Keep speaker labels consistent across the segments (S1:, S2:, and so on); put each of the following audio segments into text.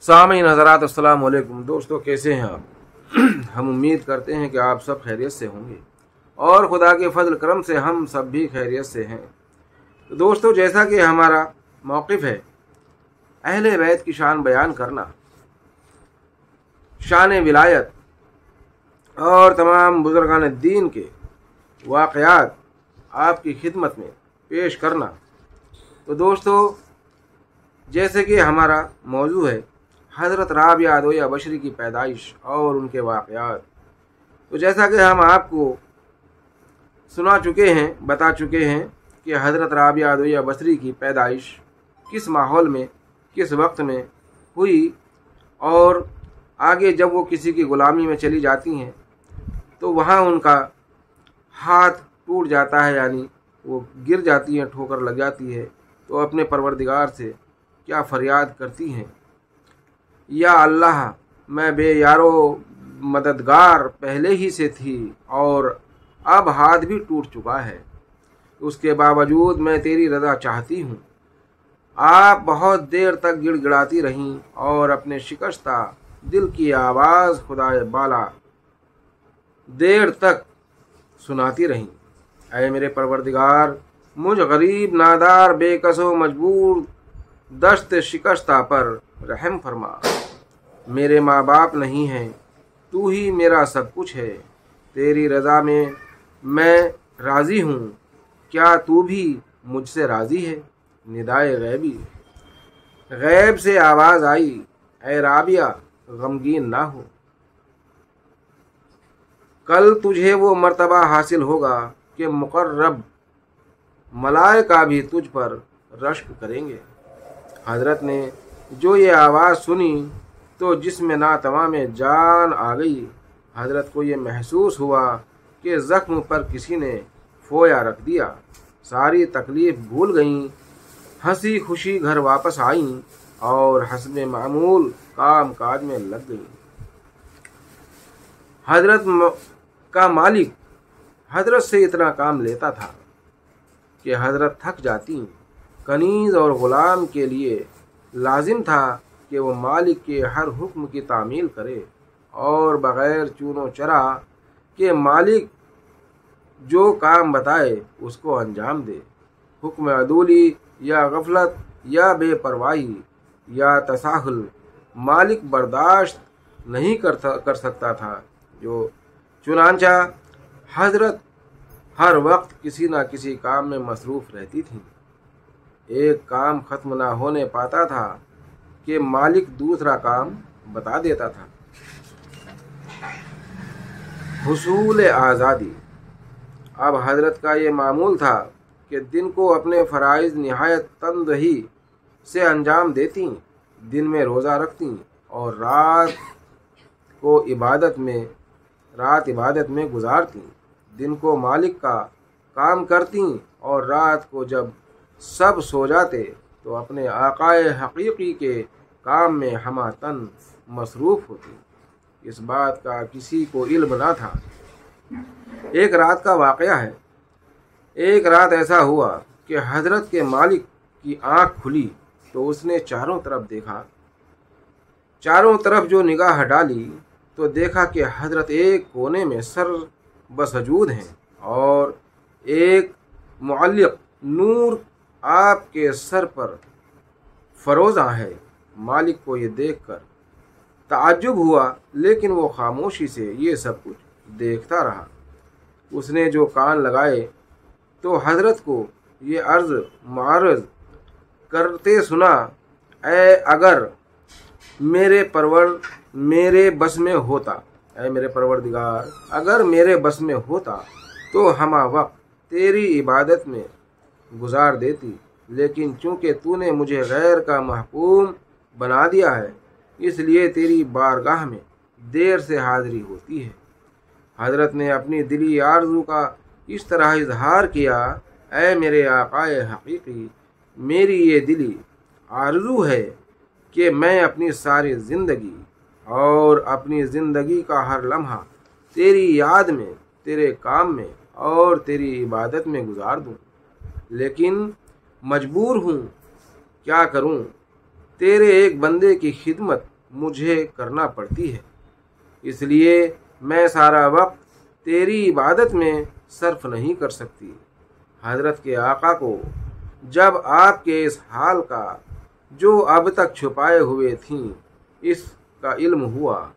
S1: सामीन हज़रात अस्सलाम वालेकुम। दोस्तों, कैसे हैं आप? हम उम्मीद करते हैं कि आप सब खैरियत से होंगे और खुदा के फजल करम से हम सब भी खैरियत से हैं। तो दोस्तों, जैसा कि हमारा मौक़िफ़ है अहले बैत की शान बयान करना, शान विलायत और तमाम बुज़ुर्गान दीन के वाक़यात आपकी खिदमत में पेश करना। तो दोस्तों, जैसे कि हमारा मौजू है हज़रत राबिया अदविया बशरी की पैदाइश और उनके वाक़यात, तो जैसा कि हम आपको बता चुके हैं कि हज़रत राबिया अदविया बशरी की पैदाइश किस माहौल में, किस वक्त में हुई, और आगे जब वो किसी की ग़ुलामी में चली जाती हैं तो वहाँ उनका हाथ टूट जाता है, यानी वो गिर जाती हैं, ठोकर लग जाती है, तो अपने परवरदिगार से क्या फरियाद करती हैं, या अल्लाह, मैं बेयारो मददगार पहले ही से थी और अब हाथ भी टूट चुका है, उसके बावजूद मैं तेरी रज़ा चाहती हूँ। आप बहुत देर तक गिड़गिड़ाती रहीं और अपने शिकस्ता दिल की आवाज़ खुदाए बाला देर तक सुनाती रहीं। ऐ मेरे परवरदिगार, मुझ गरीब नादार बेकसो मजबूर दस्त शिकस्ता पर रहम फरमा। मेरे माँ बाप नहीं हैं, तू ही मेरा सब कुछ है, तेरी रज़ा में मैं राज़ी हूँ, क्या तू भी मुझसे राज़ी है। निदाए गैबी, गैब से आवाज़ आई, ऐ राबिया गमगीन ना हो, कल तुझे वो मर्तबा हासिल होगा कि मुकर्रब मलाइका भी तुझ पर रश्क करेंगे। हज़रत ने जो ये आवाज़ सुनी तो जिसमें नातवा में जान आ गई। हज़रत को ये महसूस हुआ कि ज़ख्म पर किसी ने फोया रख दिया। सारी तकलीफ़ भूल गईं, हंसी खुशी घर वापस आईं और हस्बे मामूल काम काज में लग गईं। हज़रत का मालिक हज़रत से इतना काम लेता था कि हज़रत थक जाती। कनीज़ और ग़ुलाम के लिए लाजिम था कि वो मालिक के हर हुक्म की तामील करे और बग़ैर चूनो चरा के मालिक जो काम बताए उसको अंजाम दे। हुक्म अदूली या गफलत या बेपरवाही या तसाहुल मालिक बर्दाश्त नहीं कर सकता था। जो चुनांचा हज़रत हर वक्त किसी न किसी काम में मसरूफ़ रहती थी। एक काम ख़त्म ना होने पाता था कि मालिक दूसरा काम बता देता था। हुसूल आज़ादी, अब हज़रत का ये मामूल था कि दिन को अपने फ़राइज़ निहायत तनदही से अंजाम देती, दिन में रोज़ा रखती और रात इबादत में गुजारती। दिन को मालिक का काम करती और रात को जब सब सो जाते तो अपने आकाए हकीकी के काम में हमातन मसरूफ़ होती। इस बात का किसी को इल्म ना था। एक रात का वाक़या है। एक रात ऐसा हुआ कि हज़रत के मालिक की आँख खुली तो उसने चारों तरफ देखा। चारों तरफ जो निगाह डाली तो देखा कि हज़रत एक कोने में सर बसजूद हैं और एक मुअल्लिक़ नूर आपके सर पर फरोज़ा है। मालिक को ये देखकर ताज्जुब हुआ, लेकिन वो खामोशी से ये सब कुछ देखता रहा। उसने जो कान लगाए तो हज़रत को ये अर्ज़ मारज़ करते सुना, ऐ अगर मेरे बस में होता, ऐ मेरे परवरदिगार, अगर मेरे बस में होता तो हमा वक्त तेरी इबादत में गुजार देती, लेकिन चूँकि तूने मुझे गैर का महकूम बना दिया है, इसलिए तेरी बारगाह में देर से हाज़िरी होती है। हज़रत ने अपनी दिली आरज़ू का इस तरह इजहार किया, ऐ मेरे आकाए हकीकी, मेरी ये दिली आरज़ू है कि मैं अपनी सारी ज़िंदगी और अपनी ज़िंदगी का हर लम्हा तेरी याद में, तेरे काम में और तेरी इबादत में गुजार दूँ, लेकिन मजबूर हूँ, क्या करूँ। तेरे एक बंदे की खिदमत مجھے کرنا پڑتی ہے، اس لیے میں سارا وقت تیری عبادت میں صرف نہیں کر سکتی۔ حضرت کے آقا کو جب آپ کے اس حال کا جو اب تک چھپائے ہوئے تھیں اس کا علم ہوا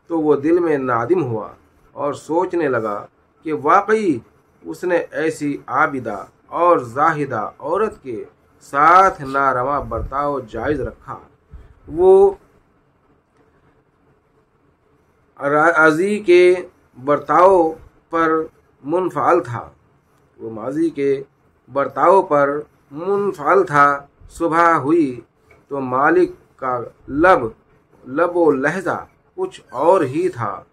S1: تو وہ دل میں نادم ہوا اور سوچنے لگا کہ واقعی اس نے ایسی عابدہ اور زاہدہ عورت کے ساتھ ناروا برتاؤ جائز رکھا۔ وہ ماضی کے برتاؤ پر منفعل تھا۔ صبح ہوئی تو مالک کا لب و لہجہ کچھ اور ہی تھا۔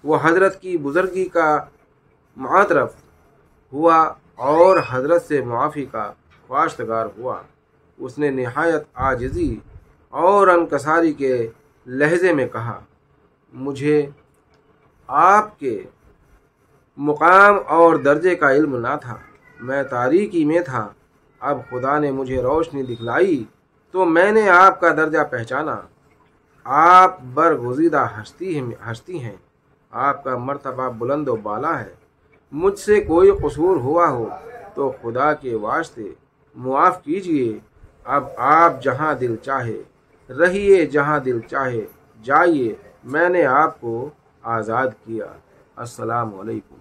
S1: وہ حضرت کی بزرگی کا معترف ہوا اور حضرت سے معافی کا خواستگار ہوا۔ اس نے نہایت عاجزی اور انکساری کے لہجے میں کہا، مجھے آپ کے مقام اور درجے کا علم نہ تھا، میں تاریکی میں تھا۔ اب خدا نے مجھے روشنی دکھلائی تو میں نے آپ کا درجہ پہچانا۔ آپ برگزیدہ ہستی ہیں، آپ کا مرتبہ بلند و بالا ہے۔ مجھ سے کوئی قصور ہوا ہو تو خدا کے واسطے معاف کیجیے۔ اب آپ جہاں دل چاہے رہیے، جہاں دل چاہے جائیے، میں نے آپ کو آزاد کیا۔ السلام علیکم۔